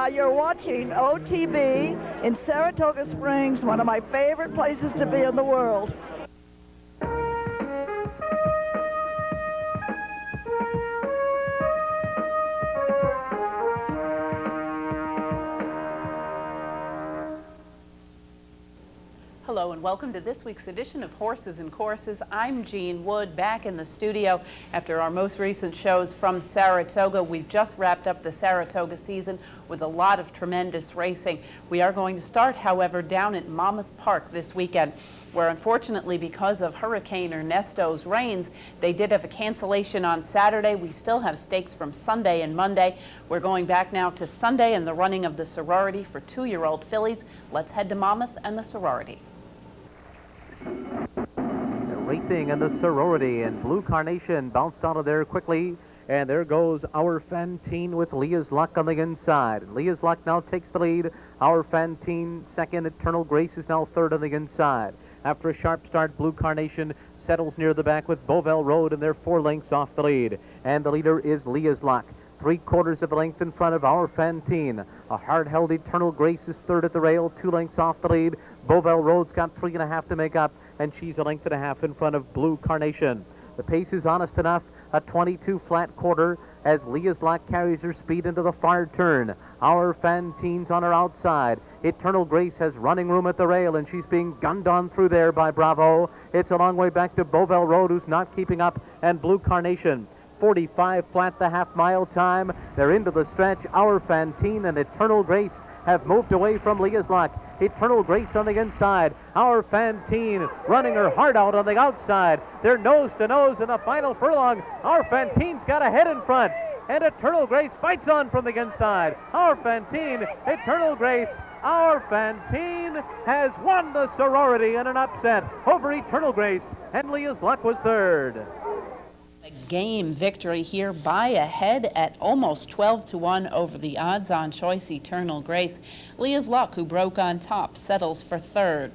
You're watching OTB in Saratoga Springs, one of my favorite places to be in the world. Hello and welcome to this week's edition of Horses and Courses. I'm Jean Wood, back in the studio after our most recent shows from Saratoga. We've just wrapped up the Saratoga season with a lot of tremendous racing. We are going to start, however, down at Monmouth Park this weekend, where unfortunately because of Hurricane Ernesto's rains, they did have a cancellation on Saturday. We still have stakes from Sunday and Monday. We're going back now to Sunday and the running of the Sorority for 2-year-old fillies. Let's head to Monmouth and the Sorority. Racing and the Sorority, and Blue Carnation bounced out of there quickly, and there goes Our Fantine with Leah's Luck on the inside. And Leah's Luck now takes the lead. Our Fantine second. Eternal Grace is now third on the inside. After a sharp start, Blue Carnation settles near the back with Beauvel Road, and they're 4 lengths off the lead. And the leader is Leah's Luck. 3/4 of a length in front of Our Fantine. A hard-held Eternal Grace is third at the rail, 2 lengths off the lead. Beauvel Road's got 3.5 to make up, and she's 1.5 lengths in front of Blue Carnation. The pace is honest enough, a 22 flat quarter, as Leah's Luck carries her speed into the far turn. Our Fantine's on her outside. Eternal Grace has running room at the rail, and she's being gunned on through there by Bravo. It's a long way back to Beauvel Road, who's not keeping up, and Blue Carnation. 45 flat the half-mile time. They're into the stretch. Our Fantine and Eternal Grace have moved away from Leah's Luck. Eternal Grace on the inside. Our Fantine running her heart out on the outside. They're nose to nose in the final furlong. Our Fantine's got a head in front, and Eternal Grace fights on from the inside. Our Fantine, Eternal Grace. Our Fantine has won the Sorority in an upset over Eternal Grace, and Leah's Luck was third. A game victory here by a head at almost 12-1 over the odds-on choice Eternal Grace. Leah's Luck, who broke on top, settles for third.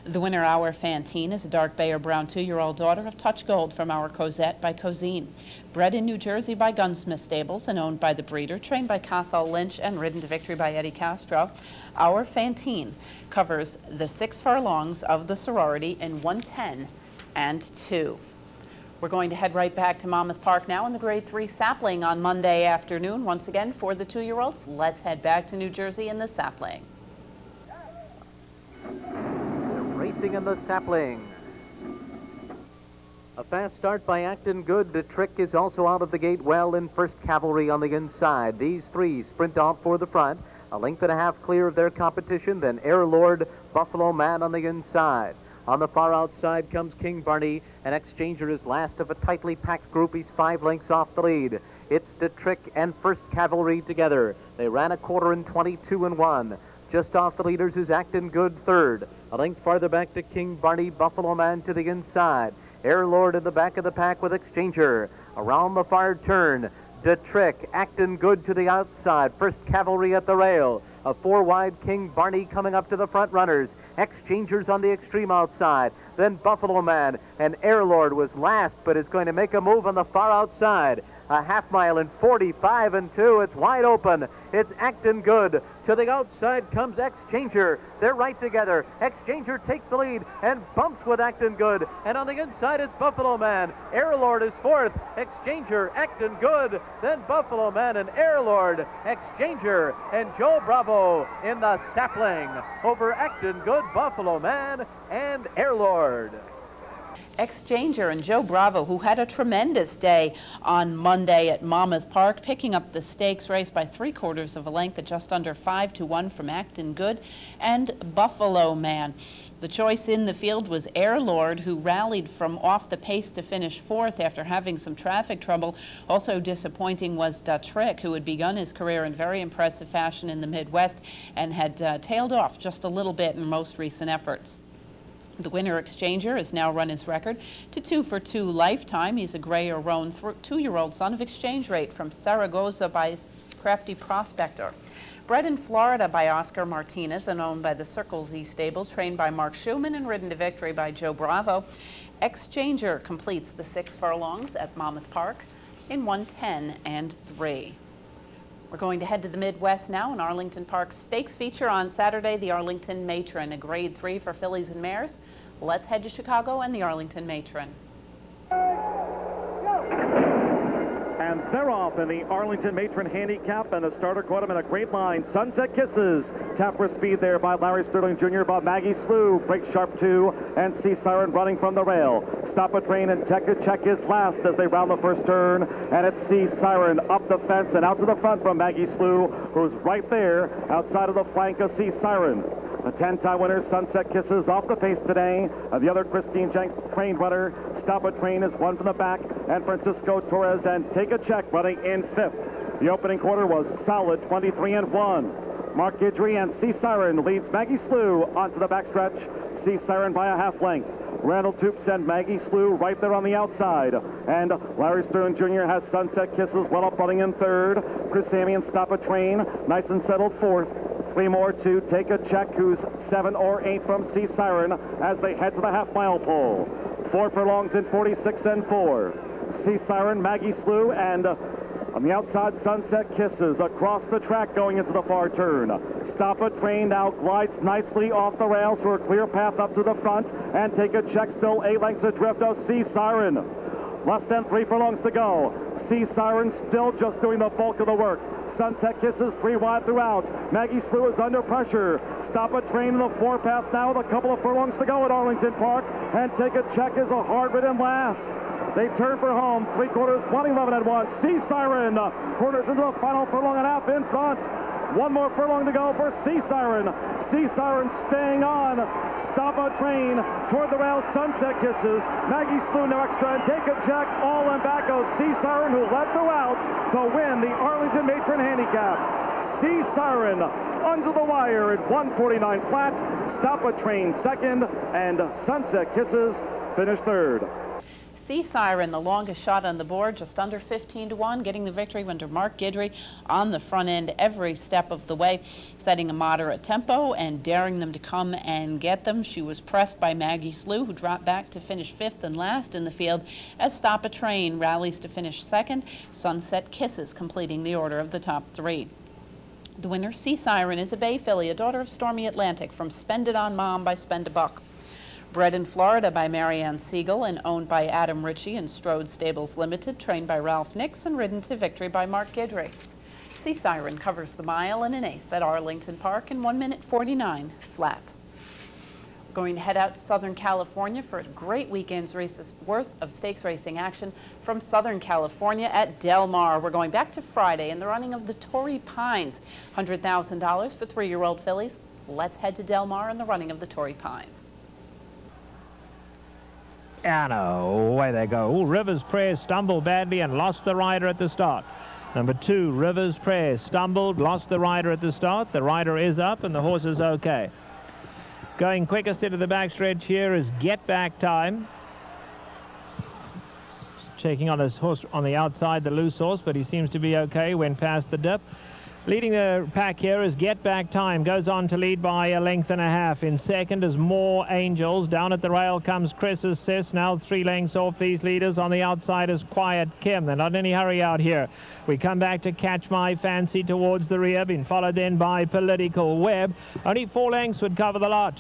The winner, Our Fantine, is a dark bay or brown 2-year-old daughter of Touch Gold from Our Cosette by Cosine. Bred in New Jersey by Gunsmith Stables and owned by the breeder, trained by Cathal Lynch and ridden to victory by Eddie Castro, Our Fantine covers the 6 furlongs of the Sorority in 1:10 and 2. We're going to head right back to Monmouth Park now in the Grade 3 Sapling on Monday afternoon. Once again, for the 2-year-olds, let's head back to New Jersey in the Sapling. Racing in the Sapling. A fast start by Acton Good. The Trick is also out of the gate well in First Cavalry on the inside. These 3 sprint off for the front. 1.5 lengths clear of their competition. Then Air Lord, Buffalo Man on the inside. On the far outside comes King Barney, and Exchanger is last of a tightly packed group. He's 5 lengths off the lead. It's the Trick and First Cavalry together. They ran a quarter in 22-1. Just off the leaders is Acton Good third. 1 length farther back to King Barney, Buffalo Man to the inside. Air Lord in the back of the pack with Exchanger. Around the far turn, the Trick, Acton Good to the outside. First Cavalry at the rail. A 4-wide King Barney coming up to the front runners. Exchangers on the extreme outside. Then Buffalo Man, and Air Lord was last, but is going to make a move on the far outside. A half-mile in 45-2. It's wide open. It's Acton Good. To the outside comes Exchanger. They're right together. Exchanger takes the lead and bumps with Acton Good. And on the inside is Buffalo Man. Air Lord is fourth. Exchanger, Acton Good. Then Buffalo Man and Air Lord. Exchanger and Joe Bravo in the Sapling over Acton Good, Buffalo Man, and Air Lord. Exchanger and Joe Bravo, who had a tremendous day on Monday at Monmouth Park, picking up the stakes race by 3/4 of a length at just under 5-1 from Acton Good and Buffalo Man. The choice in the field was Air Lord, who rallied from off the pace to finish fourth after having some traffic trouble. Also disappointing was Da Trick, who had begun his career in very impressive fashion in the Midwest and had tailed off just a little bit in most recent efforts. The winner, Exchanger, has now run his record to 2 for 2 lifetime. He's a gray or roan 2-year-old son of Exchange Rate from Zaragoza by Crafty Prospector. Bred in Florida by Oscar Martinez and owned by the Circle Z stable, trained by Mark Schumann and ridden to victory by Joe Bravo, Exchanger completes the 6 furlongs at Monmouth Park in 1:10 and 3. We're going to head to the Midwest now. In Arlington Park Stakes feature on Saturday, the Arlington Matron, a Grade 3 for fillies and mares. Let's head to Chicago and the Arlington Matron. And they're off in the Arlington Matron Handicap, and the starter caught him in a great line. Sunset Kisses, tap for speed there by Larry Sterling Jr., by Maggie Slew, Break Sharp 2, and Sea Siren running from the rail. Stop a Train and Take a Check is last as they round the first turn, and it's Sea Siren up the fence and out to the front from Maggie Slew, who's right there outside of the flank of Sea Siren. The 10-time winner, Sunset Kisses, off the pace today. The other Christine Jenks trained runner, Stop a Train, is one from the back, and Francisco Torres and Take a Check running in fifth. The opening quarter was solid, 23-1. Mark Guidry and Sea Siren leads Maggie Slew onto the backstretch. Sea Siren by a half length. Randall Toops and Maggie Slew right there on the outside. And Larry Sterling Jr. has Sunset Kisses well up running in third. Chris Sammy and Stop a Train nice and settled fourth. Three more to Take a Check, who's 7 or 8 from Sea Siren as they head to the half-mile pole. 4 furlongs in 46 and 4. Sea Siren, Maggie Slew, and on the outside, Sunset Kisses across the track going into the far turn. Stop a Train now glides nicely off the rails for a clear path up to the front, and Take a Check still 8 lengths adrift of Sea Siren. Less than 3 furlongs to go. Sea Siren still just doing the bulk of the work. Sunset Kisses 3 wide throughout. Maggie Slew is under pressure. Stop a Train in the four-path now with a couple of furlongs to go at Arlington Park. And Take a Check is a hard-ridden last. They turn for home. 3/4, 1:11 at once. Sea Siren corners into the final furlong and a half in front. 1 more furlong to go for Sea Siren. Sea Siren staying on. Stop a Train toward the rail. Sunset Kisses. Maggie Slew no extra and Take a Check. All in back of Sea Siren, who led throughout to win the Arlington Matron Handicap. Sea Siren under the wire at 149 flat. Stop a Train second, and Sunset Kisses finished third. Sea Siren, the longest shot on the board, just under 15-1, getting the victory under Mark Guidry on the front end every step of the way, setting a moderate tempo and daring them to come and get them. She was pressed by Maggie Slew, who dropped back to finish 5th and last in the field, as Stop a Train rallies to finish 2nd. Sunset Kisses completing the order of the top 3. The winner, Sea Siren, is a Bay filly, a daughter of Stormy Atlantic, from Spend It On Mom by Spend a Buck. Bred in Florida by Marianne Siegel and owned by Adam Ritchie and Strode Stables Limited, trained by Ralph Nix and ridden to victory by Mark Guidry. Sea Siren covers the mile in an 1/8 at Arlington Park in 1:49 flat. We're going to head out to Southern California for a great weekend's worth of stakes racing action from Southern California at Del Mar. We're going back to Friday in the running of the Torrey Pines, $100,000 for 3-year-old fillies. Let's head to Del Mar in the running of the Torrey Pines. And away they go. Ooh, Rivers Prayer stumbled badly and lost the rider at the start. Number 2, Rivers Prayer, stumbled, lost the rider at the start. The rider is up and the horse is okay. Going quickest into the backstretch here is Get Back Time. Checking on his horse on the outside, the loose horse, but he seems to be okay. Went past the dip. Leading the pack here is Get Back Time. Goes on to lead by 1.5 lengths. In second is More Angels. Down at the rail comes Chris's Sis. Now 3 lengths off these leaders. On the outside is Quiet Kim. They're not in any hurry out here. We come back to Catch My Fancy towards the rear. Been followed then by Political Web. Only 4 lengths would cover the lot.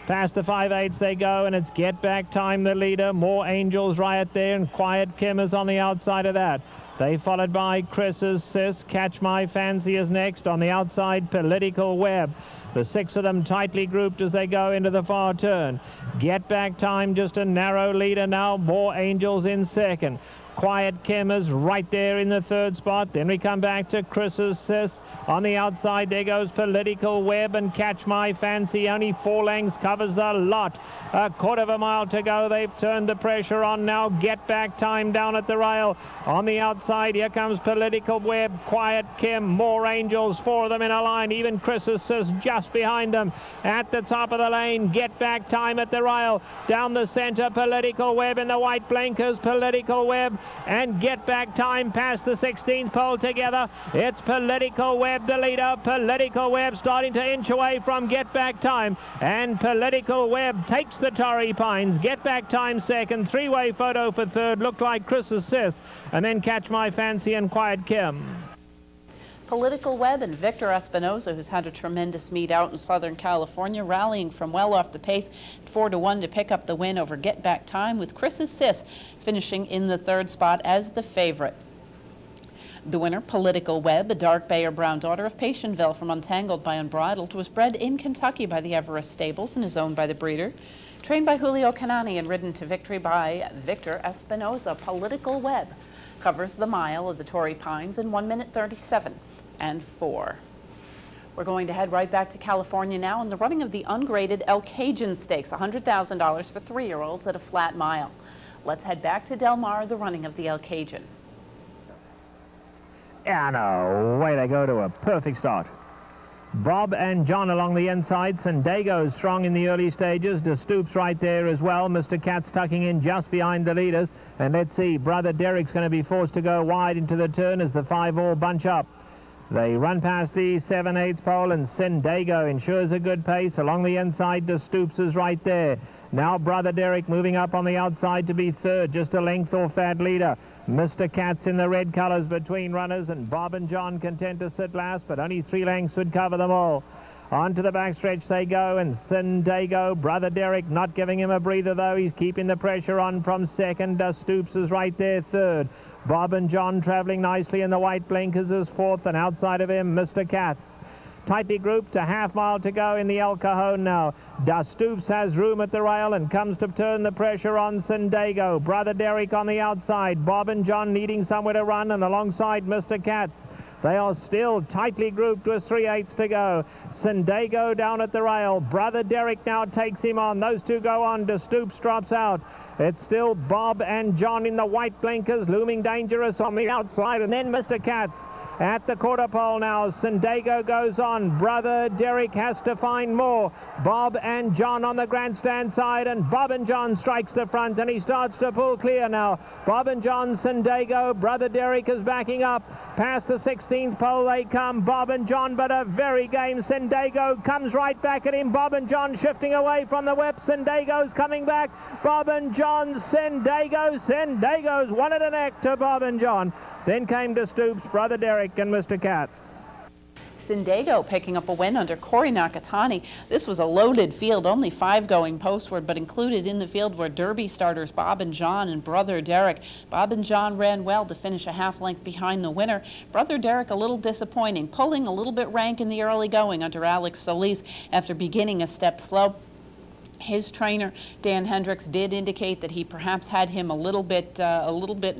Past the 5/8 they go, and it's Get Back Time, the leader. More Angels right there, and Quiet Kim is on the outside of that. They followed by Chris's Sis. Catch My Fancy is next. On the outside, Political Web. The 6 of them tightly grouped as they go into the far turn. Get Back Time, just a narrow leader now. More Angels in second. Quiet Kim is right there in the 3rd spot. Then we come back to Chris's Sis. On the outside, there goes Political Web, and Catch My Fancy. Only 4 lengths covers the lot. 1/4 mile to go. They've turned the pressure on now. Get Back Time down at the rail. On the outside, here comes Political Web, Quiet Kim, More Angels, 4 of them in a line. Even Chris's Sis just behind them. At the top of the lane, Get Back Time at the rail. Down the center, Political Web in the white blinkers. Political Web and Get Back Time past the 16th pole together. It's Political Web, the leader. Political Web starting to inch away from Get Back Time. And Political Web takes the Torrey Pines. Get Back Time second. 3-way photo for third. Looked like Chris's Sis. And then Catch My Fancy and Quiet Kim. Political Web and Victor Espinoza, who's had a tremendous meet out in Southern California, rallying from well off the pace at 4-1 to pick up the win over Get Back Time, with Chris's Sis finishing in the third spot as the favorite. The winner, Political Web, a dark bay or brown daughter of Patientville from Untangled by Unbridled, was bred in Kentucky by the Everest Stables and is owned by the breeder. Trained by Julio Canani and ridden to victory by Victor Espinoza, Political Web covers the mile of the Torrey Pines in 1 minute 37 and 4. We're going to head right back to California now in the running of the ungraded El Cajun Stakes, $100,000 for 3-year-olds at a flat mile. Let's head back to Del Mar, the running of the El Cajun. And away they go to a perfect start. Bob and John along the inside. Sendago strong in the early stages. De Stoops right there as well. Mr. Katz tucking in just behind the leaders. And let's see, Brother Derek's going to be forced to go wide into the turn as the 5 all bunch up. They run past the 7/8 pole, and Sendago ensures a good pace. Along the inside, De Stoops is right there. Now Brother Derek moving up on the outside to be third, just a length off that leader. Mr. Katz in the red colours between runners, and Bob and John content to sit last, but only 3 lengths would cover them all. On to the backstretch they go, and Sendago, Brother Derek not giving him a breather though. He's keeping the pressure on from second. De Stoops is right there third. Bob and John travelling nicely in the white blinkers is fourth, and outside of him, Mr. Katz. Tightly grouped, a half mile to go in the El Cajon now. De Stoops has room at the rail and comes to turn the pressure on Sendago. Brother Derek on the outside. Bob and John needing somewhere to run, and alongside Mr. Katz. They are still tightly grouped with 3/8 to go. Sendago down at the rail. Brother Derek now takes him on. Those two go on. De Stoops drops out. It's still Bob and John in the white blinkers, looming dangerous on the outside, and then Mr. Katz. At the quarter pole now, Sendago goes on. Brother Derek has to find more. Bob and John on the grandstand side, and Bob and John strikes the front, and he starts to pull clear now. Bob and John, Sendago, Brother Derek is backing up. Past the 16th pole they come, Bob and John, but a very game Sendago comes right back at him. Bob and John shifting away from the whip. Sendago's coming back. Bob and John, Sendago's one at the neck to Bob and John. Then came De Stoops, Brother Derek, and Mr. Katz. Sendago picking up a win under Corey Nakatani. This was a loaded field, only 5 going postward, but included in the field were Derby starters Bob and John and Brother Derek. Bob and John ran well to finish a half length behind the winner. Brother Derek a little disappointing, pulling a little bit rank in the early going under Alex Solis after beginning a step slow. His trainer, Dan Hendricks, did indicate that he perhaps had him a little bit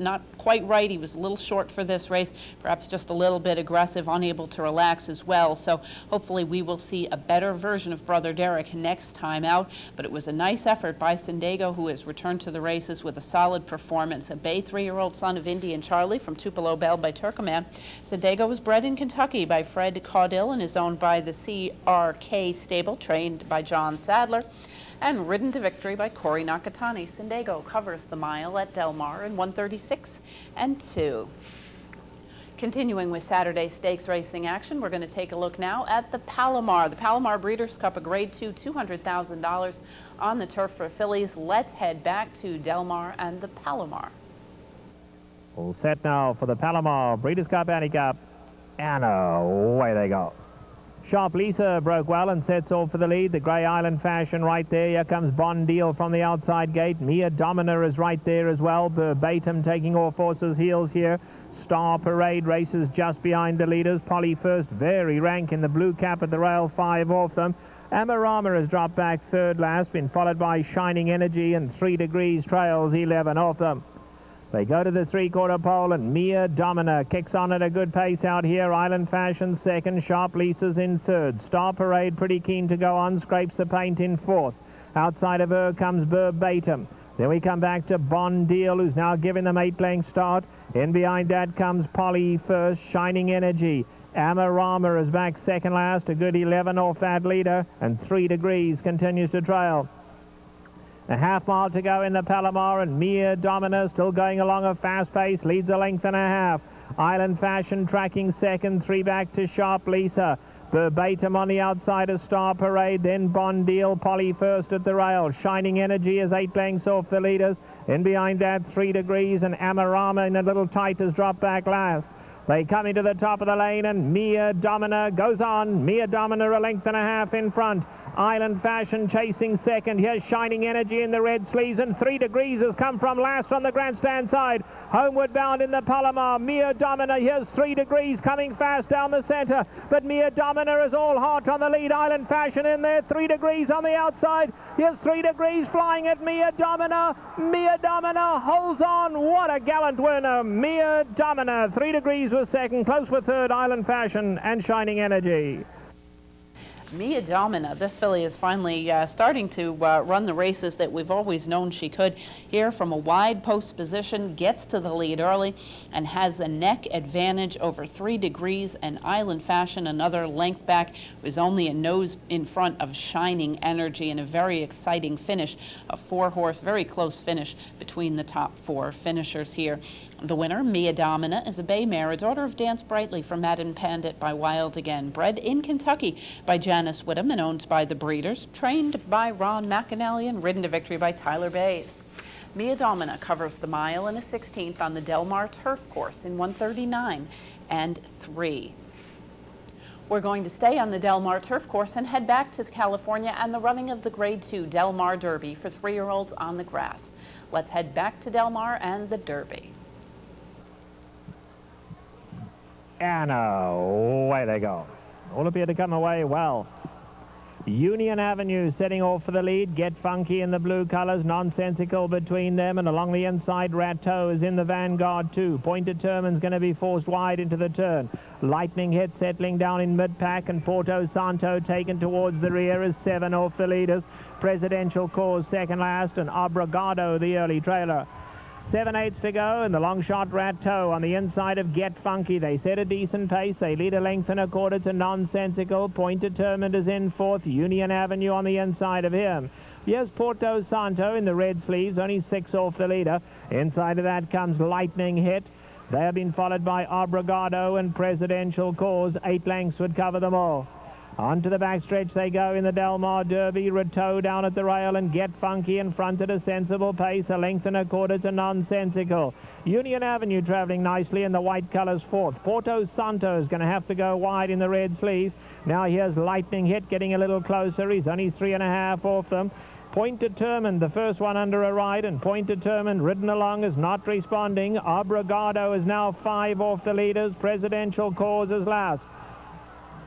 not quite right. He was a little short for this race, perhaps just a little bit aggressive, unable to relax as well. So hopefully we will see a better version of Brother Derek next time out. But it was a nice effort by Sendago, who has returned to the races with a solid performance. A bay 3-year-old son of Indian Charlie from Tupelo Bell by Turkoman. Sendago was bred in Kentucky by Fred Caudill and is owned by the CRK stable, trained by John Sadler, and ridden to victory by Corey Nakatani. Sendago covers the mile at Del Mar in 1:36 and 2. Continuing with Saturday Stakes racing action, we're going to take a look now at the Palomar. The Palomar Breeders' Cup, a Grade 2, $200,000 on the turf for fillies. Let's head back to Del Mar and the Palomar. All set now for the Palomar Breeders' Cup Handicap, and away they go. Sharp Lisa broke well and sets off for the lead. The Grey Island Fashion right there. Here comes Bond Deal from the outside gate. Mia Domina is right there as well. Verbatim taking off horses' heels here. Star Parade races just behind the leaders. Polly First, very rank in the blue cap at the rail, 5 off them. Amarama has dropped back third last, been followed by Shining Energy, and 3 Degrees trails 11 off them. They go to the 3/4 pole, and Mia Domina kicks on at a good pace out here. Island Fashion second, Sharp Lisa's in third. Star Parade pretty keen to go on, scrapes the paint in fourth. Outside of her comes Verbatim. Then we come back to Bond Deal, who's now giving them 8-length start. In behind that comes Polly First, Shining Energy. Amarama is back second last, a good 11 off that leader, and 3 Degrees continues to trail. A half mile to go in the Palomar, and Mia Domina still going along a fast pace, leads a length and a half. Island Fashion tracking second, 3 back to Sharp Lisa. Verbatim on the outside of Star Parade, then Bond Deal, Polly First at the rail. Shining Energy is 8 lengths off the leaders. In behind that, 3 Degrees, and Amarama in a little tight has dropped back last. They come into the top of the lane, and Mia Domina goes on. Mia Domina a length and a half in front. Island Fashion chasing second. Here's Shining Energy in the red sleeves, and 3 Degrees has come from last from the grandstand side. Homeward bound in the Palomar. Mia Domina. Here's 3 Degrees coming fast down the centre, but Mia Domina is all hot on the lead. Island Fashion in there. 3 Degrees on the outside. Here's 3 Degrees flying at Mia Domina. Mia Domina holds on. What a gallant winner. Mia Domina. 3 Degrees was second. Close for third, Island Fashion and Shining Energy. Mia Domina, this filly is finally starting to run the races that we've always known she could. Here from a wide post position, gets to the lead early and has the neck advantage over 3 Degrees, and Island Fashion another length back, was only a nose in front of Shining Energy, in a very exciting finish. A 4-horse, very close finish between the top 4 finishers here. The winner, Mia Domina, is a bay mare, a daughter of Dance Brightly from Madden Pandit by Wild Again, bred in Kentucky by Janice Whittam and owned by the breeders, trained by Ron McAnally and ridden to victory by Tyler Bays. Mia Domina covers the mile in a 16th on the Del Mar Turf Course in 1:39 and 3. We're going to stay on the Del Mar Turf Course and head back to California and the running of the Grade 2 Del Mar Derby for 3-year-olds on the grass. Let's head back to Del Mar and the Derby. And away they go. All appear to come away well. Union Avenue setting off for the lead. Get Funky in the blue colours. Nonsensical between them, and along the inside Rateau is in the vanguard too. Point Determine's going to be forced wide into the turn. Lightning Hit settling down in mid-pack, and Porto Santo taken towards the rear is 7 off the leaders. Presidential Cause second last, and Obrigado the early trailer. 7/8 to go, and the long shot Rateau on the inside of Get Funky. They set a decent pace. They lead a length and a quarter to Nonsensical. Point Determined is in fourth. Union Avenue on the inside of him. Here's Porto Santo in the red sleeves, only 6 off the leader. Inside of that comes Lightning Hit. They have been followed by Obrigado and Presidential Cause. 8 lengths would cover them all. Onto the backstretch they go in the Del Mar Derby. Rateau down at the rail, and Get Funky in front at a sensible pace. A length and a quarter to Nonsensical. Union Avenue travelling nicely in the white colours fourth. Porto Santo is going to have to go wide in the red sleeves. Now here's Lightning Hit getting a little closer. He's only 3.5 off them. Point Determined, the first one under a ride, and Point Determined ridden along is not responding. Obrigado is now 5 off the leaders. Presidential Cause is last.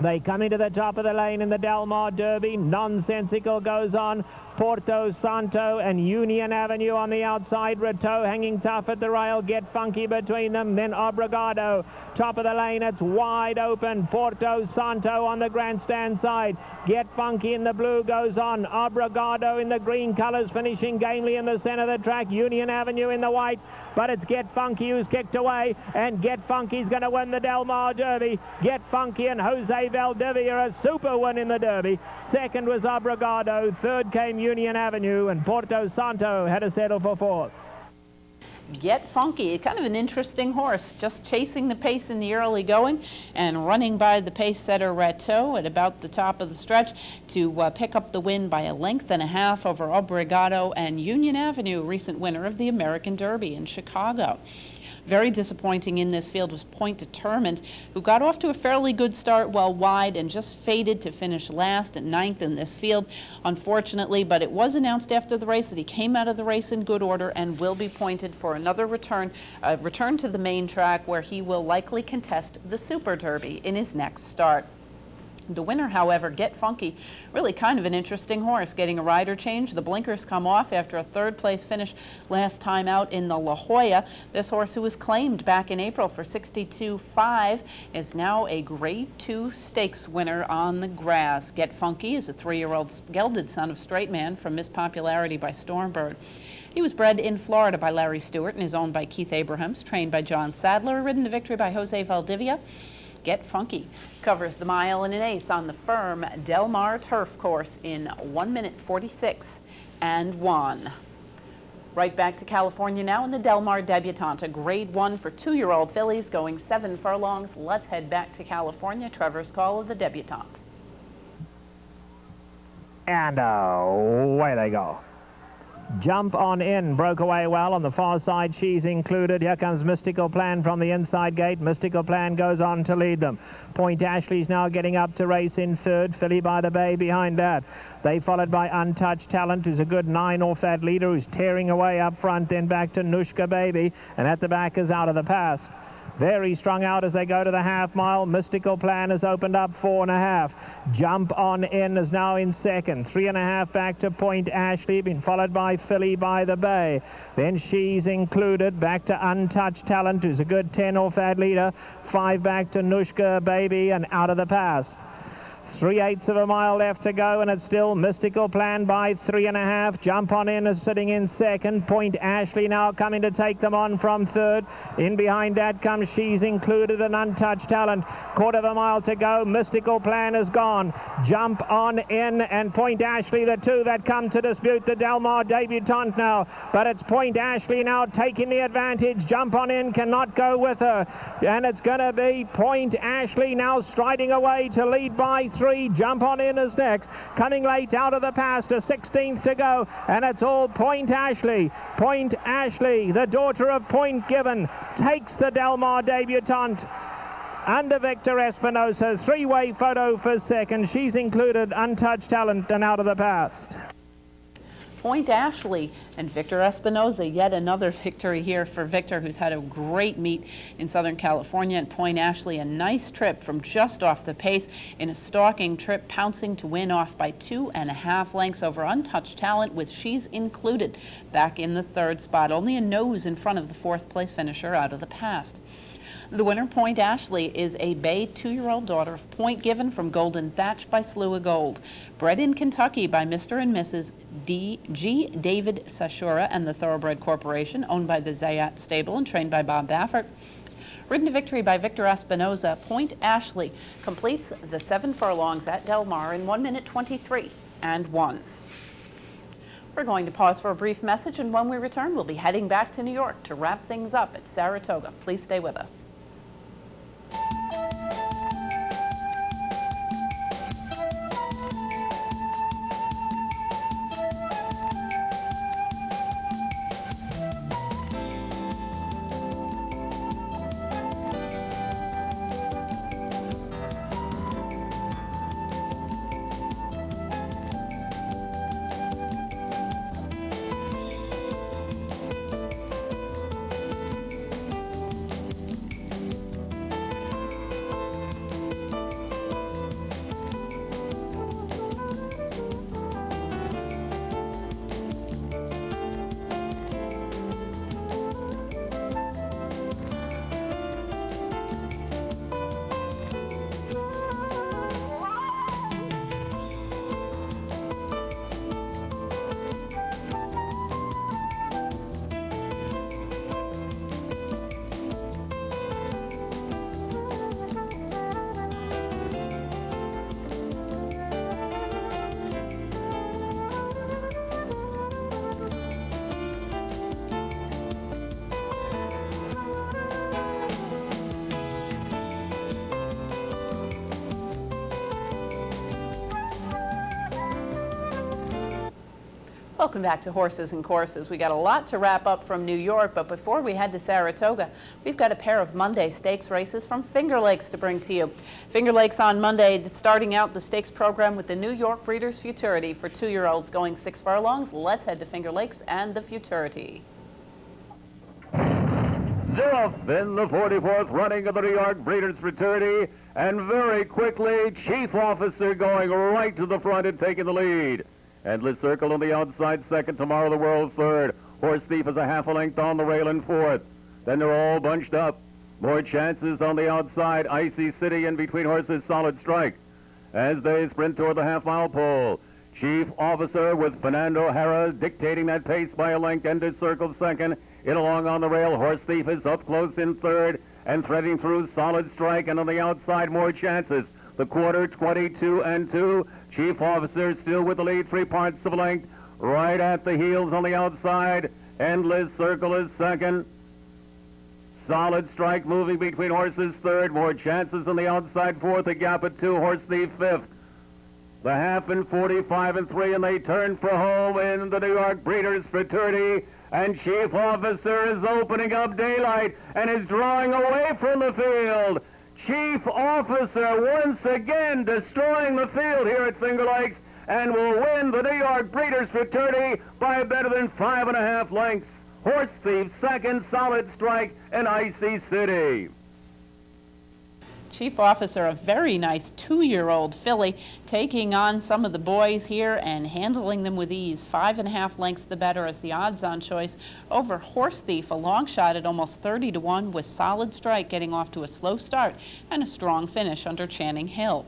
They come into the top of the lane in the Del Mar Derby. Nonsensical goes on. Porto Santo and Union Avenue on the outside. Rateau hanging tough at the rail. Get Funky between them. Then Obrigado. Top of the lane, it's wide open. Porto Santo on the grandstand side. Get Funky in the blue goes on. Obrigado in the green colours, finishing gamely in the centre of the track. Union Avenue in the white. But it's Get Funky who's kicked away, and Get Funky's going to win the Del Mar Derby. Get Funky and Jose Valdivia, a super win in the Derby. Second was Obrigado. Third came Union Avenue, and Porto Santo had to settle for fourth. Get Funky, kind of an interesting horse, just chasing the pace in the early going and running by the pace setter Rateau at about the top of the stretch to pick up the win by a length and a half over Obrigado and Union Avenue, recent winner of the American Derby in Chicago. Very disappointing in this field was Point Determined, who got off to a fairly good start well wide and just faded to finish last and 9th in this field, unfortunately. But it was announced after the race that he came out of the race in good order and will be pointed for another return to the main track, where he will likely contest the Super Derby in his next start. The winner, however, Get Funky, really kind of an interesting horse, getting a rider change. The blinkers come off after a third-place finish last time out in the La Jolla. This horse, who was claimed back in April for $62.5, is now a Grade 2 stakes winner on the grass. Get Funky is a 3-year-old gelded son of Straight Man from Miss Popularity by Stormbird. He was bred in Florida by Larry Stewart and is owned by Keith Abrahams, trained by John Sadler, ridden to victory by Jose Valdivia. Get Funky covers the mile in an eighth on the firm Del Mar Turf Course in 1 minute 46 and 1. Right back to California now in the Del Mar Debutante, a Grade 1 for 2-year-old fillies going 7 furlongs. Let's head back to California. Trevor's call of the Debutante. And away they go. Jump On In broke away well on the far side. She's Included. Here comes Mystical Plan from the inside gate. Mystical Plan goes on to lead them. Point Ashley's now getting up to race in third. Filly by the Bay behind that. They followed by Untouched Talent, who's a good 9 off that leader, who's tearing away up front, then back to Nushka Baby, and at the back is Out of the Pass. Very strung out as they go to the half mile. Mystical Plan has opened up 4.5. Jump On In is now in second. 3.5 back to Point Ashley, been followed by Filly by the Bay. Then She's Included, back to Untouched Talent, who's a good 10 off that leader. 5 back to Nushka Baby and Out of the Pass. 3/8 of a mile left to go, and it's still Mystical Plan by 3.5. Jump On In is sitting in second. Point Ashley now coming to take them on from third. In behind that comes She's Included and Untouched Talent. 1/4 of a mile to go. Mystical Plan is gone. Jump On In and Point Ashley, the two that come to dispute the Del Mar debutante now. But it's Point Ashley now taking the advantage. Jump On In cannot go with her. And it's going to be Point Ashley now striding away to lead by 3. Jump On In is next. Coming late Out of the Pass to 16th to go. And it's all Point Ashley. Point Ashley, the daughter of Point Given, takes the Del Mar debutante under Victor Espinosa. 3-way photo for second. She's Included, Untouched Talent, and Out of the Pass. Point Ashley and Victor Espinosa, yet another victory here for Victor, who's had a great meet in Southern California. And Point Ashley, a nice trip from just off the pace in a stalking trip, pouncing to win off by 2.5 lengths over Untouched Talent, with She's Included back in the third spot, only a nose in front of the 4th place finisher Out of the Past. The winner, Point Ashley, is a Bay 2-year-old daughter of Point Given from Golden Thatch by Slew of Gold. Bred in Kentucky by Mr. and Mrs. G. David Sashura and the Thoroughbred Corporation, owned by the Zayat Stable and trained by Bob Baffert. Ridden to victory by Victor Espinosa, Point Ashley completes the 7 furlongs at Del Mar in 1 minute 23 and 1. We're going to pause for a brief message, and when we return, we'll be heading back to New York to wrap things up at Saratoga. Please stay with us. Welcome back to Horses and Courses. We got a lot to wrap up from New York, but before we head to Saratoga, we've got a pair of Monday stakes races from Finger Lakes to bring to you. Finger Lakes on Monday, starting out the stakes program with the New York Breeders' Futurity for 2-year-olds going 6 furlongs. Let's head to Finger Lakes and the Futurity. They're off in the 44th running of the New York Breeders' Futurity, and very quickly, Chief Officer going right to the front and taking the lead. Endless Circle on the outside second, Tomorrow the World third. Horse Thief is a half a length on the rail in fourth. Then they're all bunched up. More chances on the outside. Icy City in between horses, Solid Strike. As they sprint toward the half-mile pole, Chief Officer with Fernando Hara dictating that pace by a length. Endless Circle second. In along on the rail, Horse Thief is up close in third and threading through Solid Strike. And on the outside, more chances. The quarter, 22 and 2. Chief Officer still with the lead, 3 parts of a length. Right at the heels on the outside. Endless Circle is second. Solid Strike moving between horses third. More chances on the outside fourth. A gap at 2. Horse Thief fifth. The half in 45 and 3, and they turn for home in the New York Breeders' Fraternity. And Chief Officer is opening up daylight and is drawing away from the field. Chief Officer once again destroying the field here at Finger Lakes and will win the New York Breeders' Fraternity by better than 5.5 lengths. Horse Thief second, Solid Strike, and Icy City. Chief Officer, a very nice 2-year-old filly, taking on some of the boys here and handling them with ease. 5.5 lengths the better as the odds-on choice over Horse Thief, a long shot at almost 30 to 1, with Solid Strike getting off to a slow start and a strong finish under Channing Hill.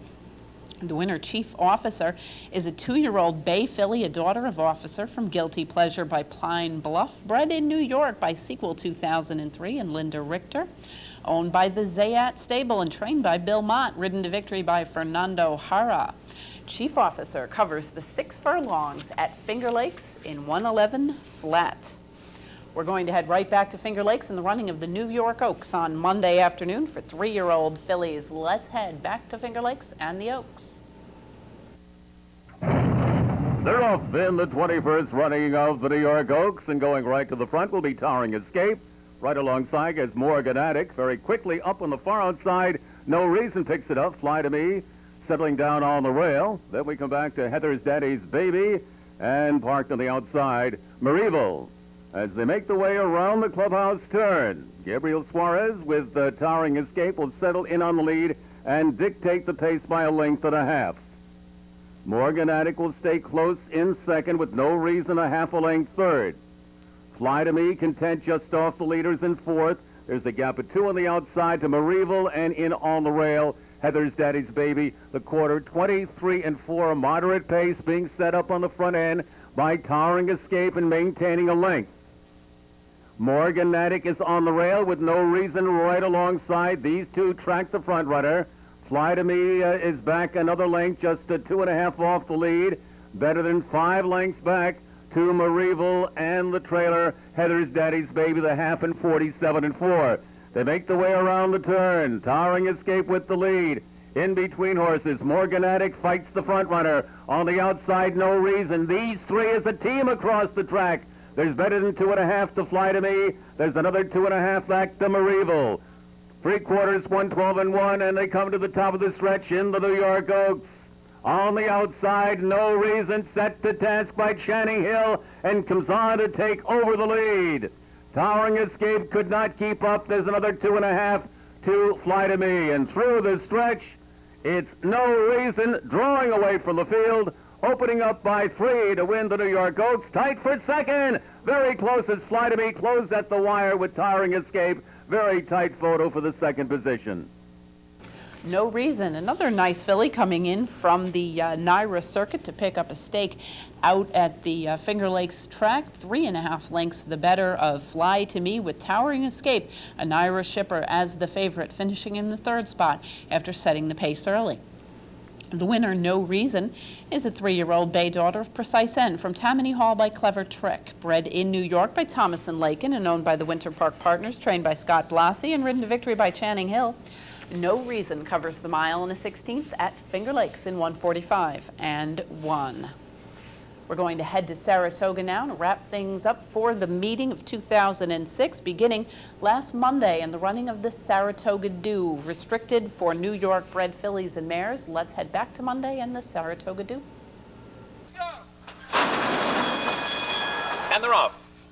The winner, Chief Officer, is a 2-year-old bay filly, a daughter of Officer, from Guilty Pleasure by Pine Bluff, bred in New York by Sequel 2003 and Linda Richter. Owned by the Zayat Stable and trained by Bill Mott, ridden to victory by Fernando Jara. Chief Officer covers the 6 furlongs at Finger Lakes in 1:11 flat. We're going to head right back to Finger Lakes in the running of the New York Oaks on Monday afternoon for 3-year-old fillies. Let's head back to Finger Lakes and the Oaks. They're off in the 21st running of the New York Oaks, and going right to the front will be Towering Escape. Right alongside is Morgan Attic. Very quickly up on the far outside. No Reason picks it up. Fly to Me settling down on the rail. Then we come back to Heather's Daddy's Baby, and parked on the outside, Marieville. As they make the way around the clubhouse turn, Gabriel Suarez with the Towering Escape will settle in on the lead and dictate the pace by 1.5 lengths. Morgan Attic will stay close in second with No Reason a 0.5 length third. Fly to Me content just off the leaders in fourth. There's a gap of 2 on the outside to Marieville, and in on the rail, Heather's Daddy's Baby. The quarter 23 and 4, a moderate pace being set up on the front end by Towering Escape and maintaining a length. Morgan Attic is on the rail with No Reason right alongside. These two track the front runner. Fly to Me is back another length, just 2.5 off the lead. Better than 5 lengths back to Marieville and the trailer, Heather's Daddy's Baby, the half in 47 and 4. They make the way around the turn. Towering Escape with the lead. In between horses, Morgan Attic fights the front runner. On the outside, No Reason. These three as a team across the track. There's better than 2.5 to Fly to Me. There's another 2.5 back to Marieville. 3/4, 1:12 and 1, and they come to the top of the stretch in the New York Oaks. On the outside, No Reason set to task by Channing Hill and comes on to take over the lead. Towering Escape could not keep up. There's another 2.5 to Fly to Me. And through the stretch, it's No Reason drawing away from the field, opening up by 3 to win the New York Oaks. Tight for second. Very close as Fly to Me closed at the wire with Towering Escape. Very tight photo for the second position. No Reason, another nice filly coming in from the Naira circuit to pick up a stake out at the Finger Lakes track. 3.5 lengths the better of Fly to Me with Towering Escape, a Naira shipper as the favorite, finishing in the 3rd spot after setting the pace early. The winner, No Reason, is a 3-year-old bay daughter of Precise End from Tammany Hall by Clever Trick. Bred in New York by Thomas and Lakin and owned by the Winter Park Partners, trained by Scott Blassie and ridden to victory by Channing Hill. No Reason covers the mile and a 16th at Finger Lakes in 1:45 and 1. We're going to head to Saratoga now to wrap things up for the meeting of 2006, beginning last Monday and the running of the Saratoga Dew, restricted for New York bred fillies and mares. Let's head back to Monday and the Saratoga Dew. And they're off.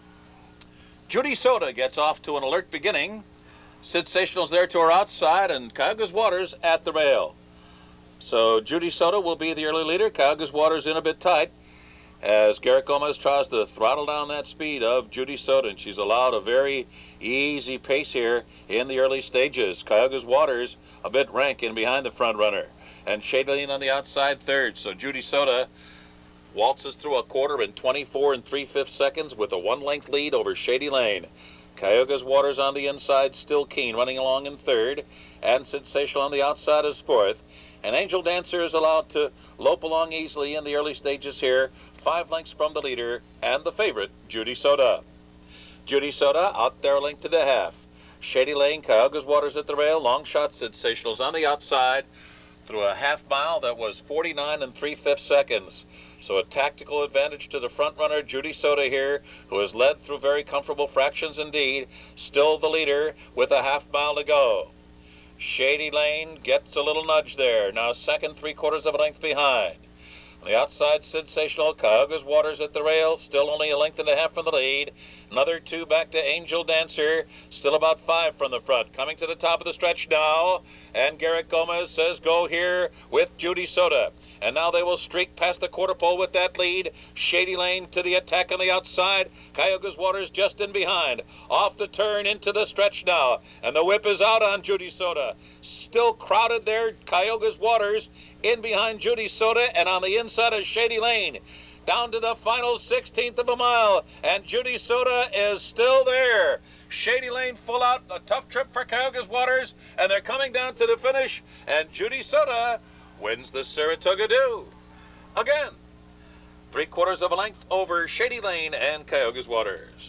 Judy Soda gets off to an alert beginning. Sensational's there to her outside, and Cuyahoga's Waters at the rail. So Judy Soda will be the early leader. Cuyahoga's Waters in a bit tight as Garrett Gomez tries to throttle down that speed of Judy Soda, and she's allowed a very easy pace here in the early stages. Cuyahoga's Waters a bit rank in behind the front runner, and Shady Lane on the outside third. So Judy Soda waltzes through a quarter in 24 3/5 seconds with a 1-length lead over Shady Lane. Cuyahoga's Waters on the inside, Still Keen running along in third, and Sensational on the outside is fourth. And Angel Dancer is allowed to lope along easily in the early stages here, 5 lengths from the leader and the favorite, Judy Soda. Judy Soda out there a length and a half. Shady Lane, Cuyahoga's Waters at the rail, long shot Sensationals on the outside. through a half mile that was 49 3/5 seconds. So a tactical advantage to the front runner, Judy Soda here, who has led through very comfortable fractions indeed. Still the leader with a half mile to go. Shady Lane gets a little nudge there. Now second, 3/4 of a length behind. On the outside, Sensational, Cuyahoga's Waters at the rail, still only a length and a half from the lead. Another 2 back to Angel Dancer, still about 5 from the front. Coming to the top of the stretch now, and Garrett Gomez says go here with Judy Soda. And now they will streak past the quarter pole with that lead. Shady Lane to the attack on the outside. Cuyahoga's Waters just in behind. Off the turn into the stretch now, and the whip is out on Judy Soda. Still crowded there, Cuyahoga's Waters in behind Judy Soda, and on the inside is Shady Lane. Down to the final 16th of a mile, and Judy Soda is still there. Shady Lane full out, a tough trip for Cuyahoga's Waters, and they're coming down to the finish, and Judy Soda wins the Saratoga Dew. Again, 3/4 of a length over Shady Lane and Cuyahoga's Waters.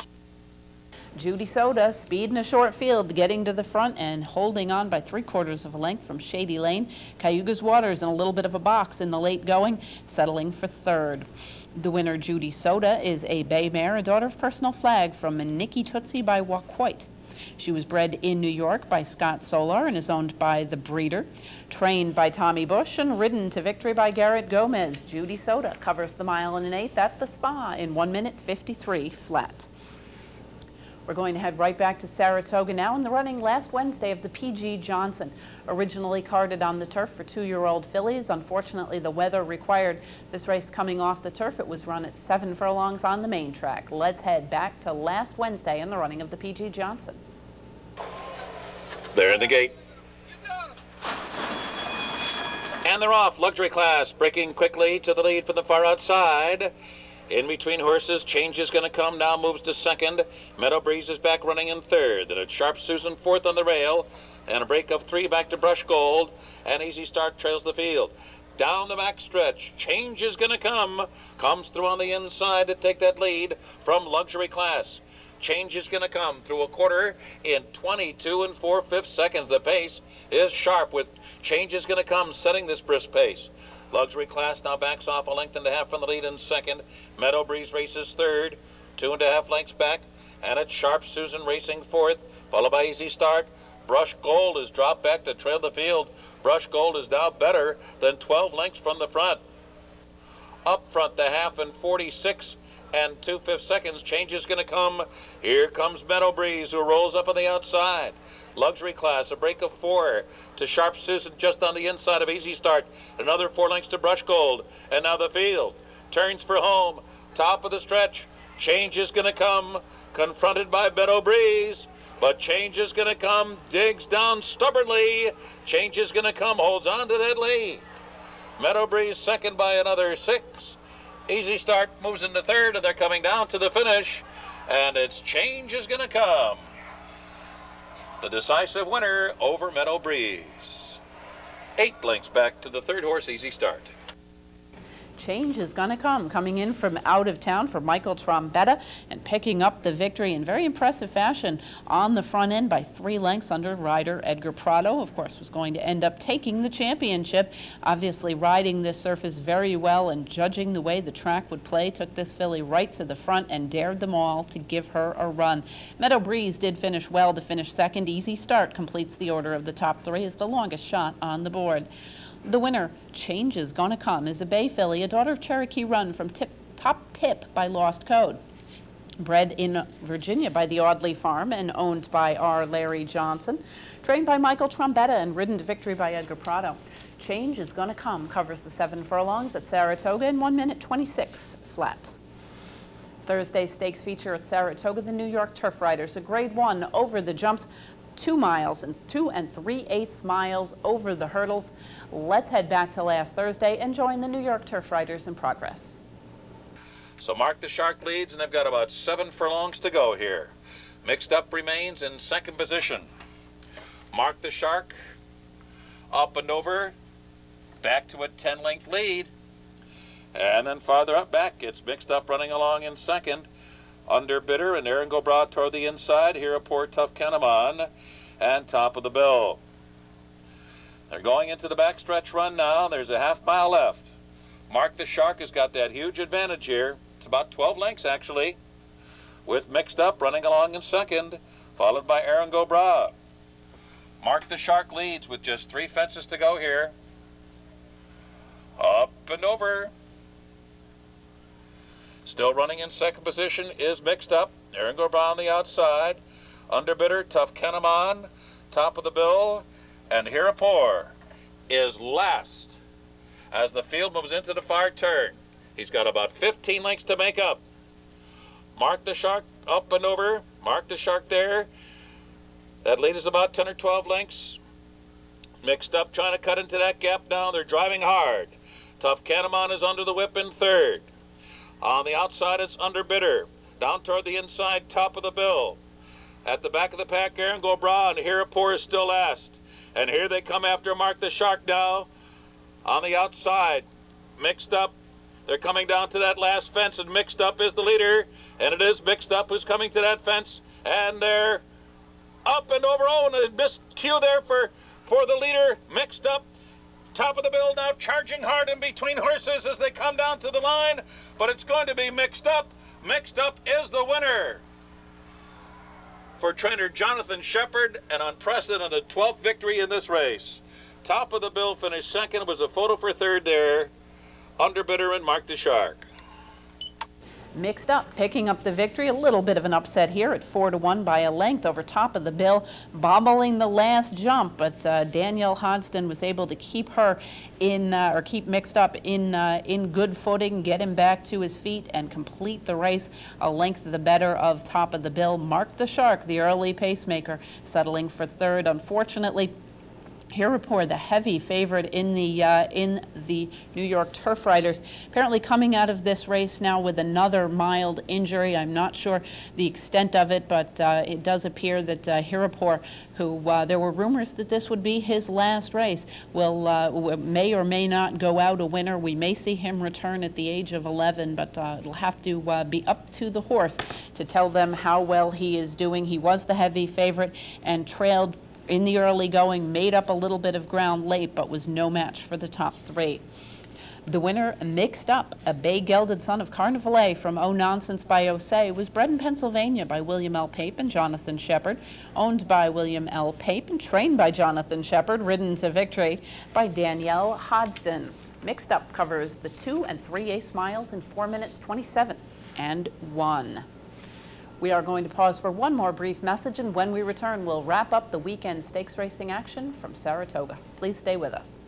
Judy Soda, speed in a short field, getting to the front and holding on by 3/4 of a length from Shady Lane. Cuyahoga's Waters in a little bit of a box in the late going, settling for third. The winner, Judy Soda, is a bay mare, a daughter of Personal Flag from Nikki Tootsie by Waquoit. She was bred in New York by Scott Solar and is owned by the breeder, trained by Tommy Bush and ridden to victory by Garrett Gomez. Judy Soda covers the mile and an eighth at the Spa in 1 minute 53 flat. We're going to head right back to Saratoga now in the running last Wednesday of the P.G. Johnson. Originally carded on the turf for 2-year-old fillies. Unfortunately, the weather required this race coming off the turf. It was run at 7 furlongs on the main track. Let's head back to last Wednesday in the running of the P.G. Johnson. They're in the gate. And they're off. Luxury Class breaking quickly to the lead from the far outside. In between horses, Change is going to come, now moves to second. Meadow Breeze is back running in third. Then it's Sharp Susan fourth on the rail. And a break of 3 back to Brush Gold. And Easy Start trails the field. Down the back stretch, Change is going to come. Comes through on the inside to take that lead from Luxury Class. Change is going to come through a quarter in 22 4/5 seconds. The pace is sharp with Change is going to come setting this brisk pace. Luxury Class now backs off a length and a half from the lead in second. Meadow Breeze races third, 2.5 lengths back. And it's Sharp Susan racing fourth, followed by Easy Start. Brush Gold is dropped back to trail the field. Brush Gold is now better than 12 lengths from the front. Up front, the half in 46 2/5 seconds. Change is going to come. Here comes Meadow Breeze, who rolls up on the outside. Luxury Class, a break of 4 to Sharp Susan just on the inside of Easy Start. Another 4 lengths to Brush Gold. And now the field turns for home. Top of the stretch. Change is going to come. Confronted by Meadow Breeze. But Change is going to come. Digs down stubbornly. Change is going to come. Holds on to that lead. Meadow Breeze second by another 6. Easy Start moves into third, and they're coming down to the finish. And it's Change is going to come. The decisive winner over Meadow Breeze. 8 lengths back to the third horse, Easy Start. Change is going to come, coming in from out of town for Michael Trombetta and picking up the victory in very impressive fashion on the front end by 3 lengths under rider Edgar Prado. Of course, was going to end up taking the championship. Obviously riding this surface very well and judging the way the track would play, took this filly right to the front and dared them all to give her a run. Meadow Breeze did finish well to finish second. Easy Start completes the order of the top 3 as the longest shot on the board. The winner, Change is Gonna Come, is a bay filly, a daughter of Cherokee Run from Top Tip by Lost Code. Bred in Virginia by the Audley Farm and owned by R. Larry Johnson. Trained by Michael Trombetta and ridden to victory by Edgar Prado. Change is Gonna Come covers the 7 furlongs at Saratoga in 1 minute 26 flat. Thursday's stakes feature at Saratoga, the New York Turf Riders, a grade 1 over the jumps. 2 miles and 2 3/8 miles over the hurdles. Let's head back to last Thursday and join the New York Turf Riders in progress. So Mark the Shark leads, and they've got about 7 furlongs to go here. Mixed Up remains in second position. Mark the Shark up and over, back to a 10-length lead. And then farther up back, it's Mixed Up running along in second. Under Bitter and Aaron Gobrat toward the inside. Here a Poor Tough Canaman and Top of the Bill. They're going into the backstretch run now. There's a half-mile left. Mark the Shark has got that huge advantage here. It's about 12 lengths, actually, with Mixed Up running along in second, followed by Aaron Gobra. Mark the Shark leads with just 3 fences to go here. Up and over. Still running in second position is Mixed Up. Aaron Gobra on the outside. Underbidder, Tough Kenaman, top of the bill. And Hirapur is last as the field moves into the far turn. He's got about 15 lengths to make up. Mark the Shark up and over. Mark the Shark there. That lead is about 10 or 12 lengths. Mixed Up trying to cut into that gap now. They're driving hard. Tough Kenaman is under the whip in third. On the outside, it's Underbidder. Down toward the inside, top of the bill. At the back of the pack, Aaron Gobra, and Hirapur is still last. And here they come after Mark the Shark now. On the outside, Mixed Up. They're coming down to that last fence, and Mixed Up is the leader. And it is Mixed Up who's coming to that fence. And they're up and over. Oh, and a miscue there for the leader, Mixed Up. Top of the bill now, charging hard in between horses as they come down to the line. But it's going to be Mixed Up. Mixed Up is the winner. For trainer Jonathan Shepard, an unprecedented 12th victory in this race. Top of the bill finished second. Was a photo for third there. Underbidder and Mark the Shark. Mixed Up picking up the victory. A little bit of an upset here at 4-1 by a length over Top of the Bill, bobbling the last jump, but Danielle Hodgson was able to keep her in, or keep Mixed Up in good footing, get him back to his feet, and complete the race a length the better of Top of the Bill. Mark the Shark, the early pacemaker, settling for third. Unfortunately, Hirapur, the heavy favorite in the New York Turf Riders, apparently coming out of this race now with another mild injury. I'm not sure the extent of it, but it does appear that Hirapur, who there were rumors that this would be his last race, may or may not go out a winner. We may see him return at the age of 11, but it'll have to be up to the horse to tell them how well he is doing. He was the heavy favorite and trailed in the early going, made up a little bit of ground late, but was no match for the top 3. The winner, Mixed Up, a bay-gelded son of Carnavalet from Oh Nonsense by Osei, was bred in Pennsylvania by William L. Pape and Jonathan Shepard, owned by William L. Pape and trained by Jonathan Shepard, ridden to victory by Danielle Hodgson. Mixed Up covers the 2 and 3/8 miles in 4 minutes 27 and 1. We are going to pause for one more brief message, and when we return, we'll wrap up the weekend stakes racing action from Saratoga. Please stay with us.